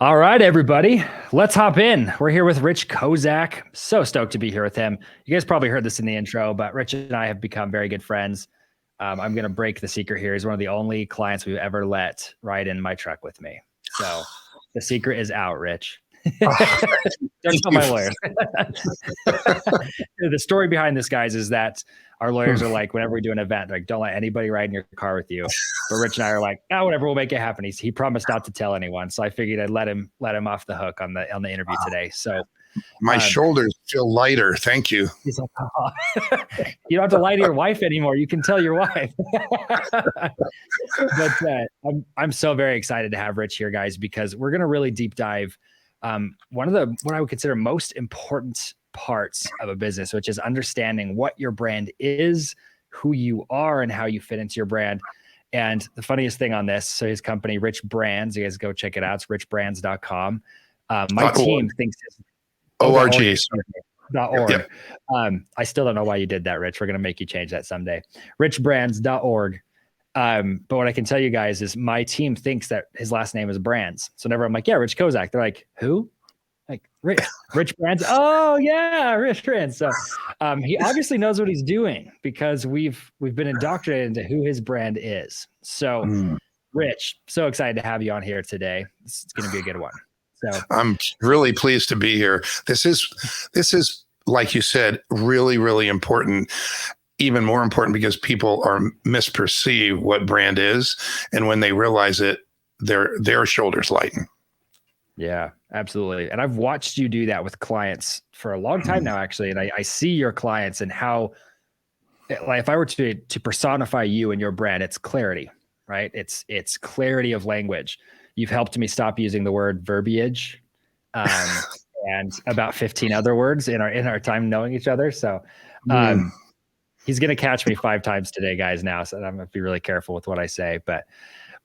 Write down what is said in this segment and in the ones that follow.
All right, everybody, let's hop in. We're here with Rich Kozak. So stoked to be here with him. You guys probably heard this in the intro, but Rich and I have become very good friends. I'm going to break the secret here. He's one of the only clients we've ever let ride in my truck with me. So the secret is out, Rich. Don't tell my lawyer. The story behind this, guys, is that our lawyers are like, whenever we do an event, like, don't let anybody ride in your car with you. But Rich and I are like, oh, whatever, we'll make it happen. He promised not to tell anyone, so I figured I'd let him off the hook on the interview today. So my shoulders feel lighter. Thank you. He's like, oh. You don't have to lie to your wife anymore. You can tell your wife. But I'm so very excited to have Rich here, guys, because we're going to really deep dive one of what I would consider most important parts of a business, which is understanding what your brand is, who you are, and how you fit into your brand. And the funniest thing on this, so his company, Rich Brands, you guys go check it out. It's richbrands.com. My team thinks it's .org. Yep. I still don't know why you did that, Rich. We're going to make you change that someday. richbrands.org. But what I can tell you guys is my team thinks that his last name is Brands. So whenever I'm like, yeah, Rich Kozak, they're like, who? Like Rich Brands. Oh yeah, Rich Brands. So he obviously knows what he's doing because we've been indoctrinated into who his brand is. So Rich, so excited to have you on here today. It's going to be a good one. So I'm really pleased to be here. This is like you said, really, really important. Even more important because people are misperceive what brand is, and when they realize it, their shoulders lighten. Yeah, absolutely. And I've watched you do that with clients for a long time now, actually. And I see your clients and how, like, if I were to personify you and your brand, it's clarity, right? It's clarity of language. You've helped me stop using the word verbiage, and about 15 other words in our time knowing each other. So, he's going to catch me 5 times today, guys, now. So I'm going to be really careful with what I say. But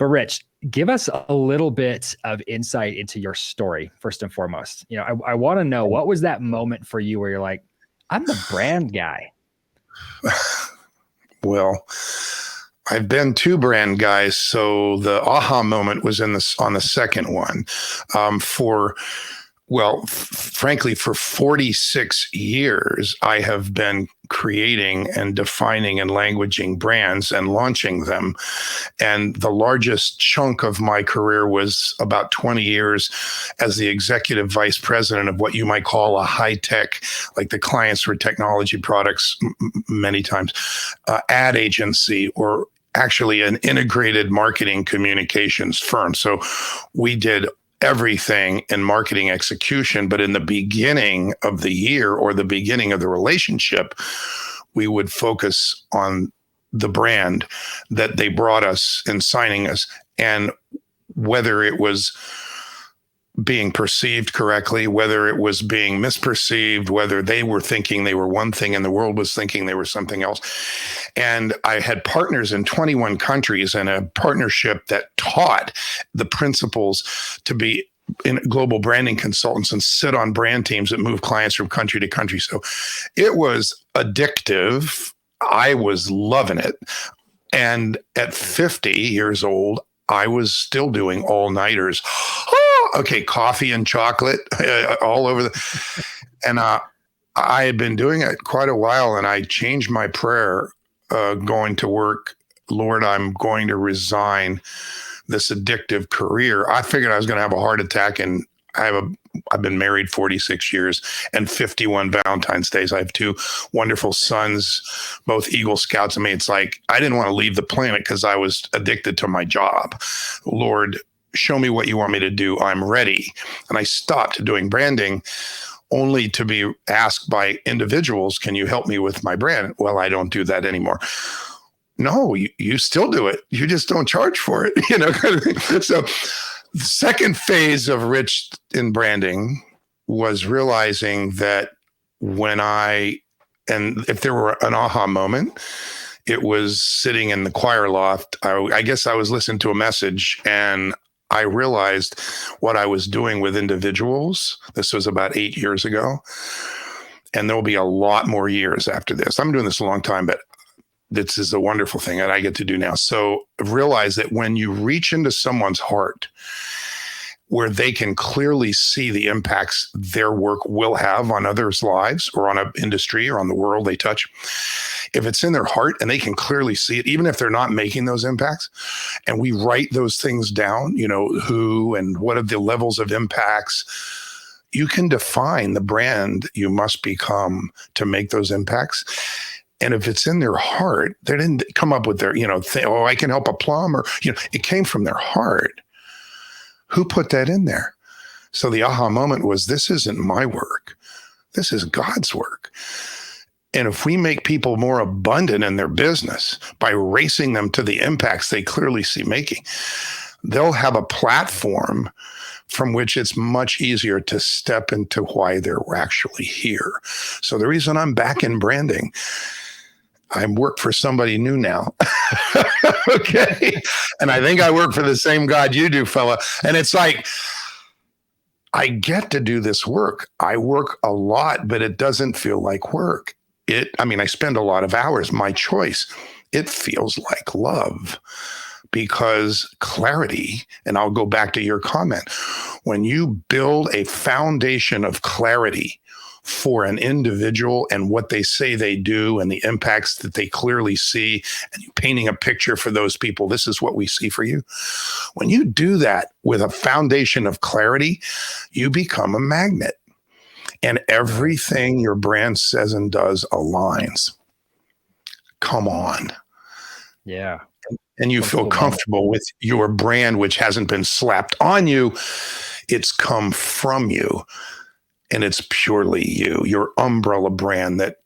Rich, give us a little bit of insight into your story, first and foremost. You know, I want to know, what was that moment for you where you're like, I'm the brand guy? Well, I've been 2 brand guys. So the aha moment was on the second one. Frankly, for 46 years, I have been creating and defining and languaging brands and launching them. And the largest chunk of my career was about 20 years as the executive vice president of what you might call a high tech, like the clients were technology products many times, ad agency, or actually an integrated marketing communications firm. So we did everything in marketing execution, but in the beginning of the year or the beginning of the relationship, we would focus on the brand that they brought us in signing us, and whether it was being perceived correctly, whether it was being misperceived, whether they were thinking they were one thing and the world was thinking they were something else. And I had partners in 21 countries and a partnership that taught the principles to be in global branding consultants and sit on brand teams that move clients from country to country. So it was addictive. I was loving it. And at 50 years old, I was still doing all-nighters. Okay, coffee and chocolate all over and I had been doing it quite a while, and I changed my prayer going to work. Lord, I'm going to resign this addictive career. I figured I was going to have a heart attack, and I've been married 46 years and 51 Valentine's Days. I have 2 wonderful sons, both Eagle Scouts. I mean, it's like I didn't want to leave the planet because I was addicted to my job. Lord, show me what you want me to do. I'm ready. And I stopped doing branding only to be asked by individuals, can you help me with my brand? Well, I don't do that anymore. No, you still do it. You just don't charge for it, kind of thing. So the second phase of Rich in branding was realizing that if there were an aha moment, it was sitting in the choir loft. I guess I was listening to a message, and I realized what I was doing with individuals. This was about 8 years ago. And there will be a lot more years after this. I'm doing this a long time, but this is a wonderful thing that I get to do now. So realize that when you reach into someone's heart, where they can clearly see the impacts their work will have on others' lives or on an industry or on the world they touch. If it's in their heart and they can clearly see it, even if they're not making those impacts, and we write those things down, who and what are the levels of impacts, you can define the brand you must become to make those impacts. And if it's in their heart, they didn't come up with their, I can help a plum, or, it came from their heart. Who put that in there? So the aha moment was, this isn't my work. This is God's work. And if we make people more abundant in their business by racing them to the impacts they clearly see making, they'll have a platform from which it's much easier to step into why they're actually here. So the reason I'm back in branding, I work for somebody new now. Okay. And I think I work for the same God you do, fella. And it's like, I get to do this work. I work a lot, but it doesn't feel like work. I spend a lot of hours, my choice. It feels like love, because clarity, and I'll go back to your comment, when you build a foundation of clarity for an individual and what they say they do and the impacts that they clearly see, and you painting a picture for those people, this is what we see for you. When you do that with a foundation of clarity, you become a magnet, and everything your brand says and does aligns. Come on. Yeah. And you feel comfortable with your brand, which hasn't been slapped on you. It's come from you. And it's purely you, your umbrella brand that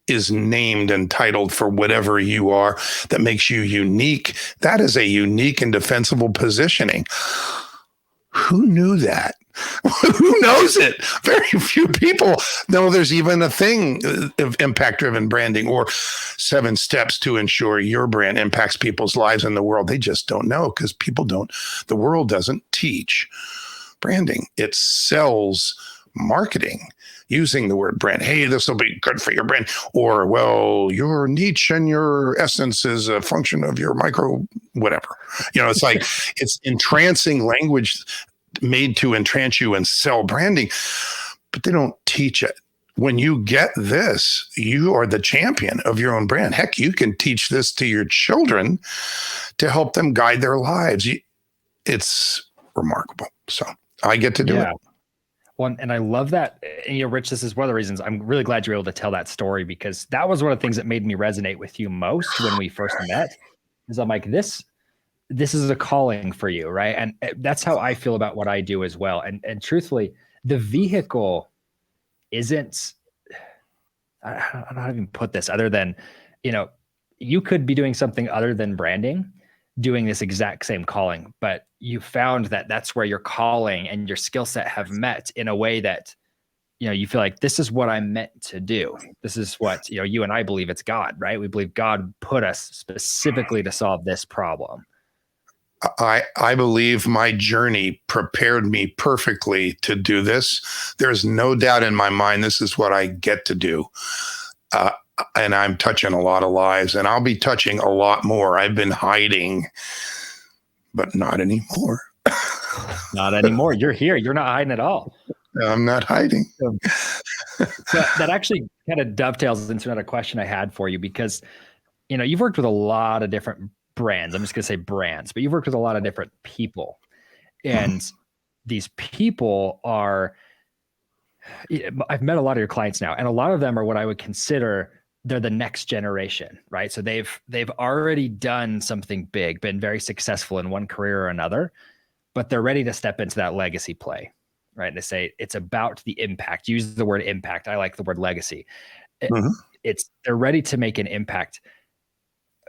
is named and titled for whatever you are, that makes you unique. That is a unique and defensible positioning. Who knew that? Who knows it? Very few people know there's even a thing of impact-driven branding, or 7 steps to ensure your brand impacts people's lives in the world. They just don't know, because the world doesn't teach branding. It sells marketing using the word brand. Hey, this will be good for your brand. Or, well, your niche and your essence is a function of your micro, whatever. It's like, it's entrancing language made to entrance you and sell branding, but they don't teach it. When you get this, you are the champion of your own brand. Heck, you can teach this to your children to help them guide their lives. It's remarkable. So I get to do it. Well, and I love that. And, Rich, this is one of the reasons I'm really glad you're able to tell that story, because that was one of the things that made me resonate with you most when we first met. Is I'm like, this is a calling for you, right? And that's how I feel about what I do as well. And truthfully, the vehicle isn't, I don't know how to even put this, other than, you could be doing something other than branding, doing this exact same calling, but you found that that's where your calling and your skill set have met in a way that, you feel like, this is what I'm meant to do. This is what, you and I believe it's God, right? We believe God put us specifically to solve this problem. I believe my journey prepared me perfectly to do this. There's no doubt in my mind, this is what I get to do. And I'm touching a lot of lives, and I'll be touching a lot more. I've been hiding, but not anymore. Not anymore. You're here. You're not hiding at all. I'm not hiding. So that actually kind of dovetails into another question I had for you, because, you've worked with a lot of different brands. I'm just going to say brands, but you've worked with a lot of different people. And these people I've met a lot of your clients now, and a lot of them are what I would consider, they're the next generation, right? So they've already done something big, been very successful in one career or another, but they're ready to step into that legacy play, right? And they say it's about the impact. Use the word impact. I like the word legacy. They're ready to make an impact.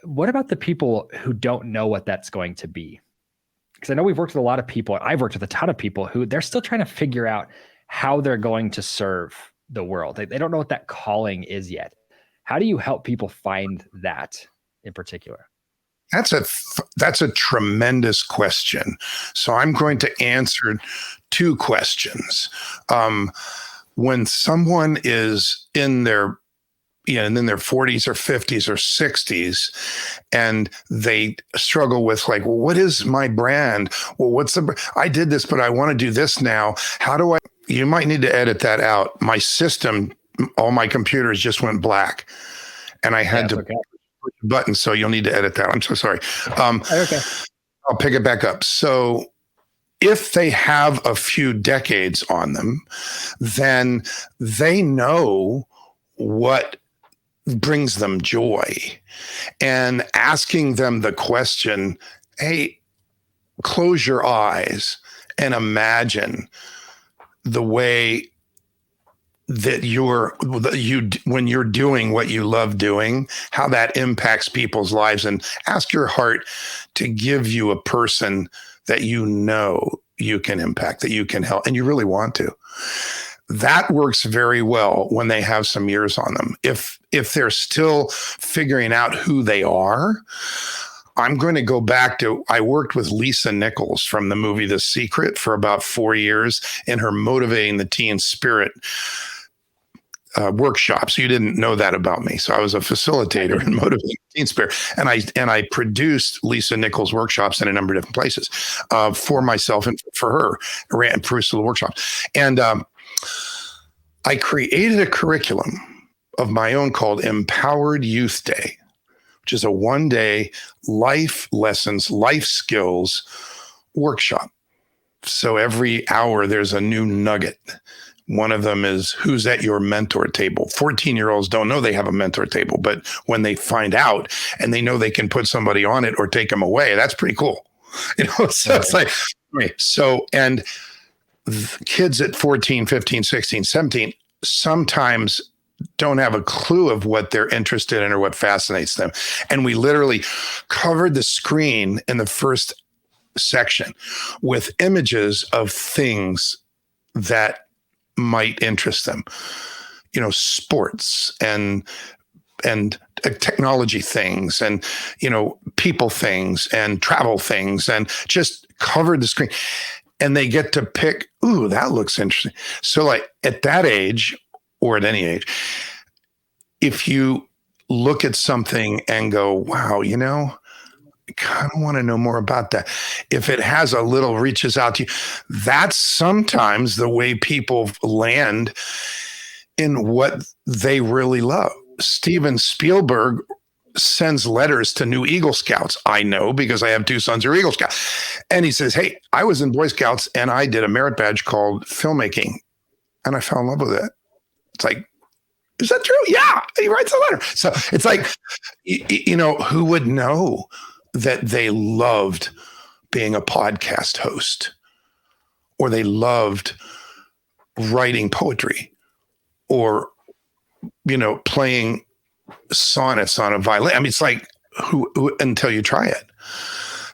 What about the people who don't know what that's going to be? Because I know we've worked with a lot of people. I've worked with a ton of people who they're still trying to figure out how they're going to serve the world. They don't know what that calling is yet. How do you help people find that in particular? That's a tremendous question. So I'm going to answer 2 questions. When someone is in their in their 40s or 50s or 60s, and they struggle with like, well, what is my brand? Well, I did this, but I want to do this now. How do I? You might need to edit that out. My system, all my computers just went black, and I had to push a button. So you'll need to edit that. I'm so sorry. Okay. I'll pick it back up. So if they have a few decades on them, then they know what brings them joy. And asking them the question, hey, close your eyes and imagine the way that when you're doing what you love doing, how that impacts people's lives, and ask your heart to give you a person that you can impact, that you can help, and you really want to. That works very well when they have some years on them. If they're still figuring out who they are, I'm going to go back to, I worked with Lisa Nichols from the movie The Secret for about 4 years in her Motivating the Teen Spirit workshops. You didn't know that about me. So I was a facilitator in Motivating the Teen Spirit. And I produced Lisa Nichols workshops in a number of different places for myself and for her. I ran and produced the workshops. And I created a curriculum of my own called Empowered Youth Day, which is a 1-day life lessons, life skills workshop. So every hour there's a new nugget. One of them is, who's at your mentor table? 14-year-olds don't know they have a mentor table, but when they find out and they know they can put somebody on it or take them away, that's pretty cool. So it's like, so, and kids at 14, 15, 16, 17 sometimes don't have a clue of what they're interested in or what fascinates them. And we literally covered the screen in the first section with images of things that might interest them, sports and technology things and, people things and travel things, and just covered the screen. And they get to pick, ooh, that looks interesting. So like at that age, or at any age, if you look at something and go, wow, I kind of want to know more about that. If it has a little reaches out to you, that's sometimes the way people land in what they really love. Steven Spielberg sends letters to new Eagle Scouts. I know because I have 2 sons who are Eagle Scouts. And he says, hey, I was in Boy Scouts and I did a merit badge called filmmaking. And I fell in love with it. It's like, is that true? Yeah. He writes a letter. So it's like, who would know that they loved being a podcast host, or they loved writing poetry, or, playing sonnets on a violin. I mean, it's like, who until you try it.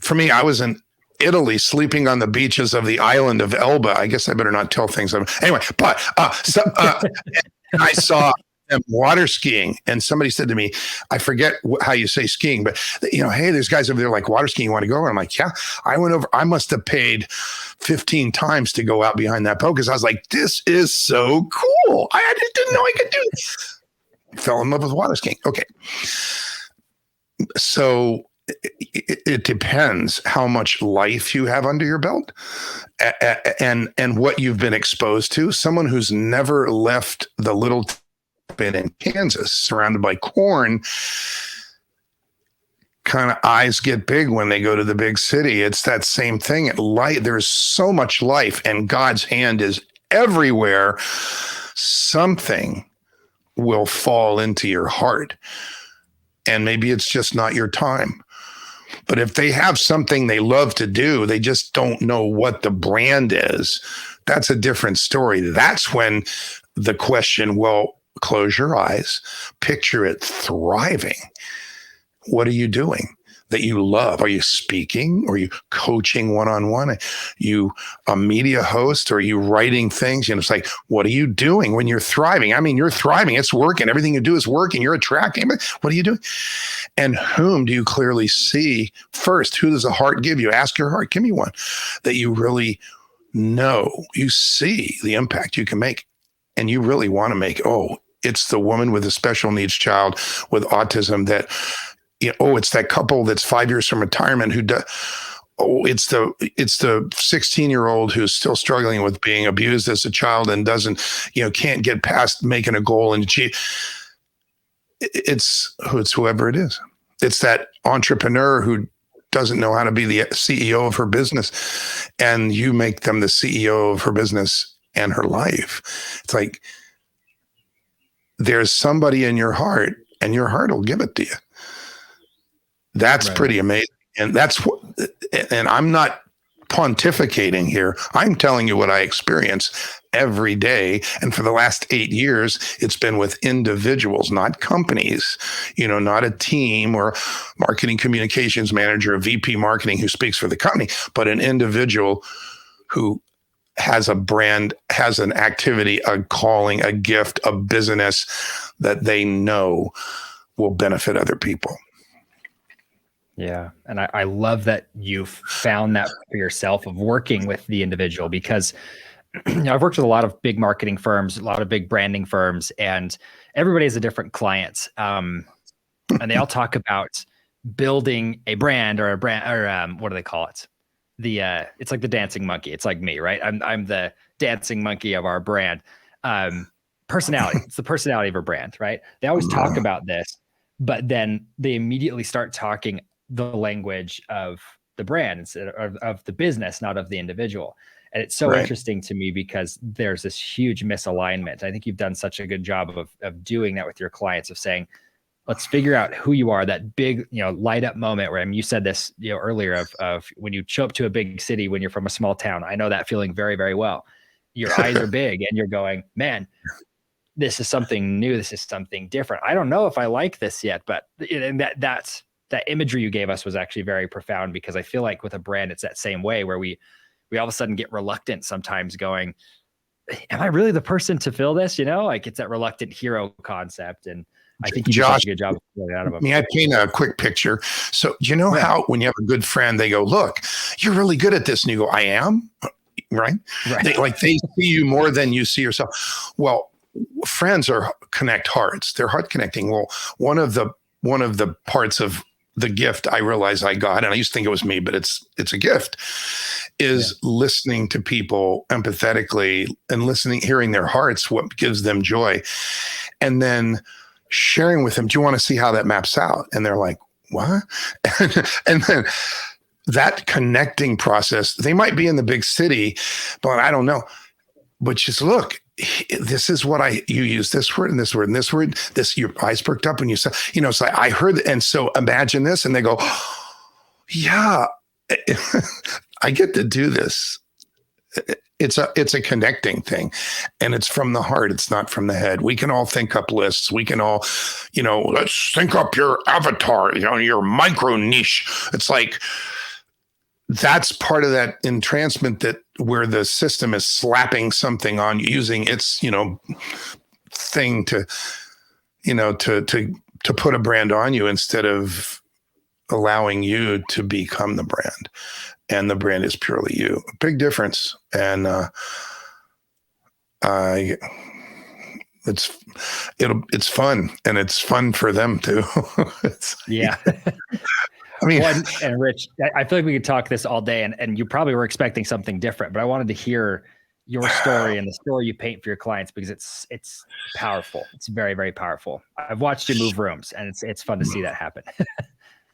For me, I was in Italy sleeping on the beaches of the island of Elba. I guess I better not tell things. Anyway, but and I saw them water skiing, and somebody said to me, I forget how you say skiing, but hey, there's guys over there like water skiing. You want to go over? I'm like, yeah. I went over. I must have paid 15 times to go out behind that boat because I was like, this is so cool. I just didn't know I could do this. Fell in love with water skiing. Okay. So it depends how much life you have under your belt and what you've been exposed to. Someone who's never left the little bit in Kansas surrounded by corn, kind of eyes get big when they go to the big city. It's that same thing. There's so much life and God's hand is everywhere. Something will fall into your heart. And maybe it's just not your time. But if they have something they love to do, they just don't know what the brand is, that's a different story. That's when the question, well, close your eyes, picture it thriving. What are you doing that you love? Are you speaking? Are you coaching one-on-one? Are you a media host? Or are you writing things? It's like, what are you doing when you're thriving? I mean, you're thriving. It's working. Everything you do is working. You're attracting. What are you doing? And whom do you clearly see first? Who does the heart give you? Ask your heart. Give me one that you really know. You see the impact you can make. And you really want to make, it's the woman with a special needs child with autism that, it's that couple that's 5 years from retirement who does. Oh, it's the 16-year-old who's still struggling with being abused as a child and doesn't, can't get past making a goal and achieve. It's whoever it is. It's that entrepreneur who doesn't know how to be the CEO of her business, and you make them the CEO of her business and her life. It's like there's somebody in your heart, and your heart will give it to you. That's right. Pretty amazing. And and I'm not pontificating here. I'm telling you what I experience every day. And for the last 8 years, it's been with individuals, not companies, not a team or marketing communications manager, a VP marketing who speaks for the company, but an individual who has a brand, has an activity, a calling, a gift, a business that they know will benefit other people. Yeah. And I love that you've found that for yourself of working with the individual, because I've worked with a lot of big marketing firms, a lot of big branding firms, and everybody has a different client. And they all talk about building a brand or what do they call it? It's like the dancing monkey. It's like me, right? I'm the dancing monkey of our brand. Personality. It's the personality of a brand, right? They always talk about this, but then they immediately start talking the language of the brand instead of the business, not of the individual. And it's so interesting to me because there's this huge misalignment. I think you've done such a good job of doing that with your clients, of saying, let's figure out who you are, that big, light up moment where, you said this, earlier of when you show up to a big city, when you're from a small town. I know that feeling very, very well. Your eyes are big and you're going, man, this is something new. This is something different. I don't know if I like this yet, but that imagery you gave us was actually very profound, because I feel like with a brand, it's that same way where we all of a sudden get reluctant sometimes, going, am I really the person to fill this? Like it's that reluctant hero concept. And I think you do such a good job of pulling it out of them. May I paint a quick picture? So how when you have a good friend, they go, look, you're really good at this. And you go, I am, right? They see you more than you see yourself. Well, friends connect hearts. They're heart connecting. Well, one of the parts of the gift I realized I got, and I used to think it was me, but it's a gift, is listening to people empathetically and hearing their hearts, what gives them joy, and then sharing with them, do you want to see how that maps out? And they're like, what? And then that connecting process, they might be in the big city, but I don't know. But just look, this is what you use this word and this word and this word, your eyes perked up when you said, it's like, I heard, and so imagine this. And they go, oh, yeah, I get to do this. It's a connecting thing, and it's from the heart. It's not from the head. We can all think up lists. We can all, let's think up your avatar, your micro niche. It's like, that's part of that entrancement, that where the system is slapping something on you, using its, thing to put a brand on you instead of allowing you to become the brand. And the brand is purely you. A big difference. And it's fun, and it's fun for them too. Yeah. I mean, and Rich, I feel like we could talk this all day, and you probably were expecting something different, but I wanted to hear your story and the story you paint for your clients, because it's powerful. It's very, very powerful. I've watched you move rooms, and it's fun to see that happen.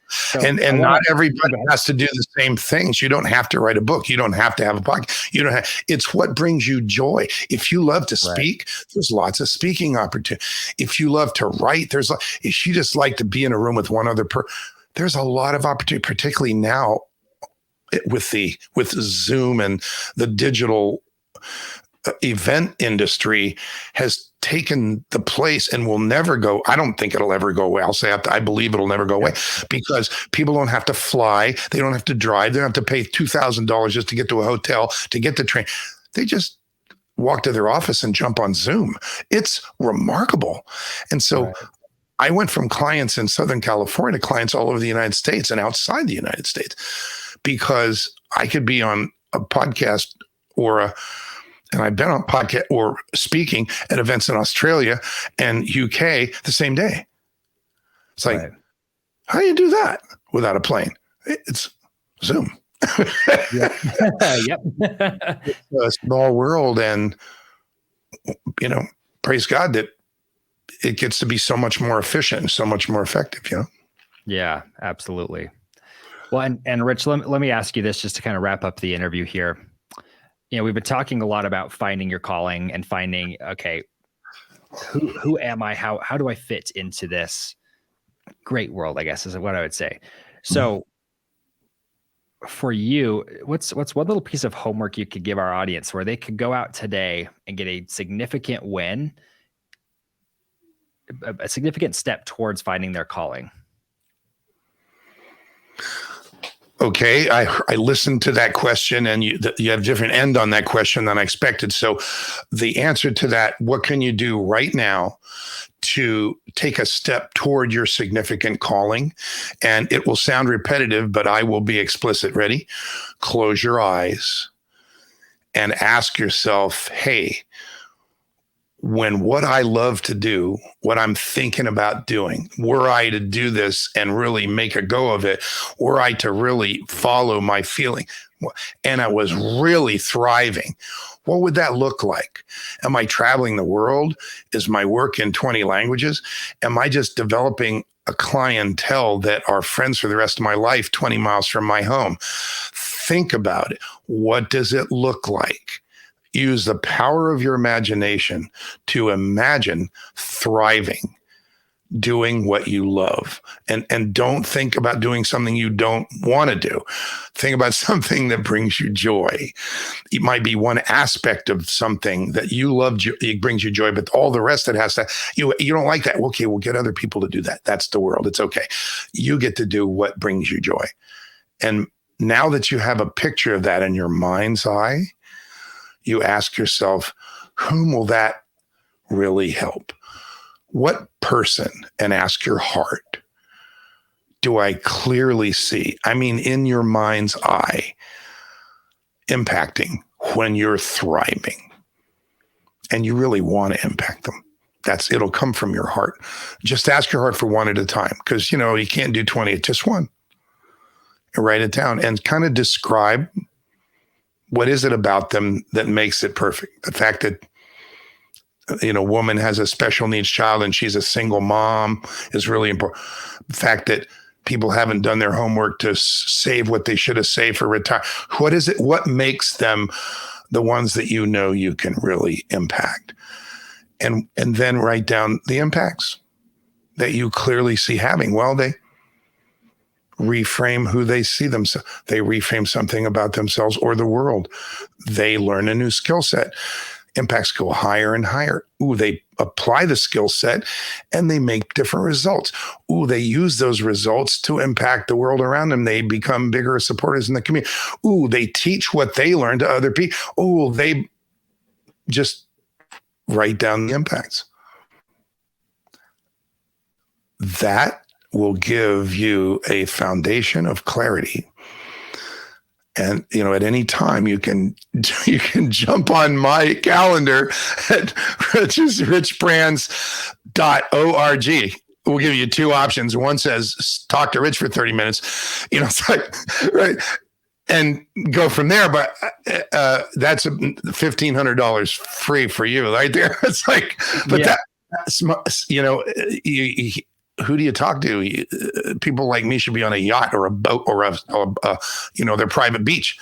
So and not everybody has to do the same things. You don't have to write a book. You don't have to have a podcast. It's what brings you joy. If you love to speak, there's lots of speaking opportunities. If you love to write, if you just like to be in a room with one other person, there's a lot of opportunity, particularly now with Zoom and the digital event industry has taken the place and will never go. I don't think it'll ever go away. I'll say I believe it'll never go away, because people don't have to fly. They don't have to drive. They don't have to pay $2,000 just to get to a hotel, to get the train. They just walk to their office and jump on Zoom. It's remarkable. And so I went from clients in Southern California to clients all over the United States and outside the United States, because I could be on a podcast or And I've been on podcast or speaking at events in Australia and UK the same day. It's like, Right. how do you do that without a plane? It's Zoom. Yep. Yep. It's a small world, and praise God that it gets to be so much more efficient and so much more effective. Yeah, absolutely. Well, and Rich, let me ask you this just to kind of wrap up the interview here. We've been talking a lot about finding your calling and finding, okay, who am I? How do I fit into this great world, I guess is what I would say. So for you, what's one little piece of homework you could give our audience where they could go out today and get a significant win, a significant step towards finding their calling? Okay, I listened to that question, and you have a different end on that question than I expected. So the answer to that, what can you do right now to take a step toward your significant calling? And it will sound repetitive, but I will be explicit. Ready? Close your eyes and ask yourself, hey, when what I love to do, what I'm thinking about doing, were I to do this and really make a go of it, were I to really follow my feeling, and I was really thriving, what would that look like? Am I traveling the world? Is my work in 20 languages? Am I just developing a clientele that are friends for the rest of my life 20 miles from my home? Think about it. What does it look like? Use the power of your imagination to imagine thriving, doing what you love. And don't think about doing something you don't want to do. Think about something that brings you joy. It might be one aspect of something that you love, it brings you joy, but all the rest, it has to, you don't like that. Okay, we'll get other people to do that. That's the world. It's okay. You get to do what brings you joy. And now that you have a picture of that in your mind's eye, you ask yourself, whom will that really help? What person, and ask your heart, do I clearly see? I mean, in your mind's eye, impacting when you're thriving, and you really want to impact them. It'll come from your heart. Just ask your heart for one at a time, because you can't do 20, just one. And write it down and kind of describe what is it about them that makes it perfect. The fact that a woman has a special needs child and she's a single mom is really important. The fact that people haven't done their homework to save what they should have saved for retirement. What is it? What makes them the ones that you can really impact? And then write down the impacts that you clearly see having. Well, they reframe who they see themselves. They reframe something about themselves or the world. They learn a new skill set. Impacts go higher and higher. Ooh, they apply the skill set and they make different results. Ooh, they use those results to impact the world around them. They become bigger supporters in the community. Ooh, they teach what they learn to other people. Ooh, they just write down the impacts. That will give you a foundation of clarity. And, at any time you can jump on my calendar at richbrands.org. We'll give you two options. One says, talk to Rich for 30 minutes, it's like, right. And go from there. But that's $1,500 free for you right there. It's like, but yeah. Who do you talk to? People like me should be on a yacht or a boat or their private beach.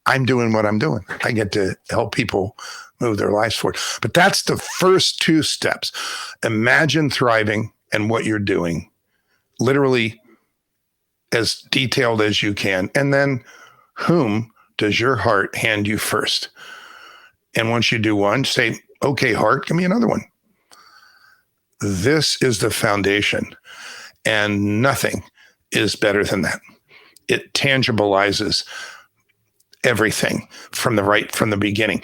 I'm doing what I'm doing. I get to help people move their lives forward. But that's the first two steps. Imagine thriving and what you're doing, literally as detailed as you can. And then whom does your heart hand you first? And once you do one, say, okay, heart, give me another one. This is the foundation, and nothing is better than that. It tangibilizes everything from the beginning.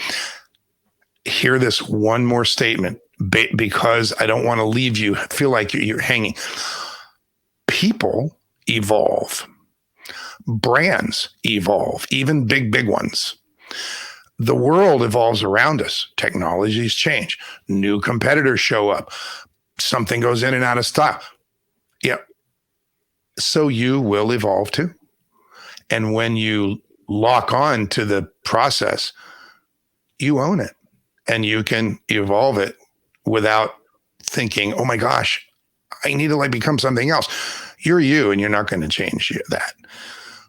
Hear this one more statement, because I don't want to leave you, feel like you're hanging. People evolve. Brands evolve, even big ones. the world evolves around us. Technologies change. New competitors show up. Something goes in and out of style. Yeah. So you will evolve too. And when you lock on to the process, you own it and you can evolve it without thinking, oh my gosh, I need to like become something else. You're you and you're not going to change that.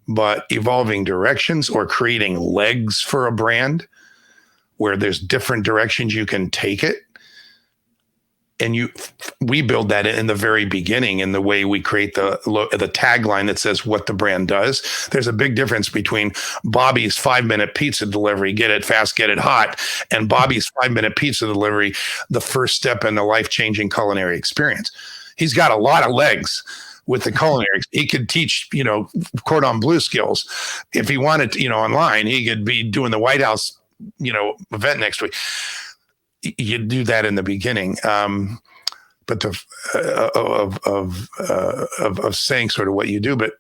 But evolving directions or creating legs for a brand where there's different directions you can take it. And we build that in the very beginning in the way we create the tagline that says what the brand does. There's a big difference between Bobby's 5-minute pizza delivery, get it fast, get it hot, and Bobby's 5-minute pizza delivery, the first step in a life-changing culinary experience. He's got a lot of legs with the culinary. He could teach, cordon bleu skills. If he wanted to, online, he could be doing the White House, event next week. You do that in the beginning, but of saying sort of what you do. But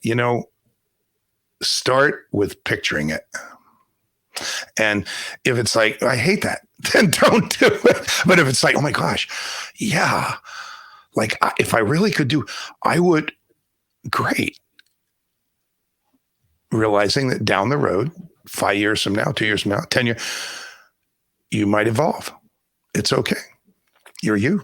start with picturing it. And if it's like, I hate that, then don't do it. But if it's like, oh my gosh, yeah, like if I really could do, I would. Great. Realizing that down the road, 5 years from now, 2 years from now, 10 years, you might evolve. It's okay. You're you.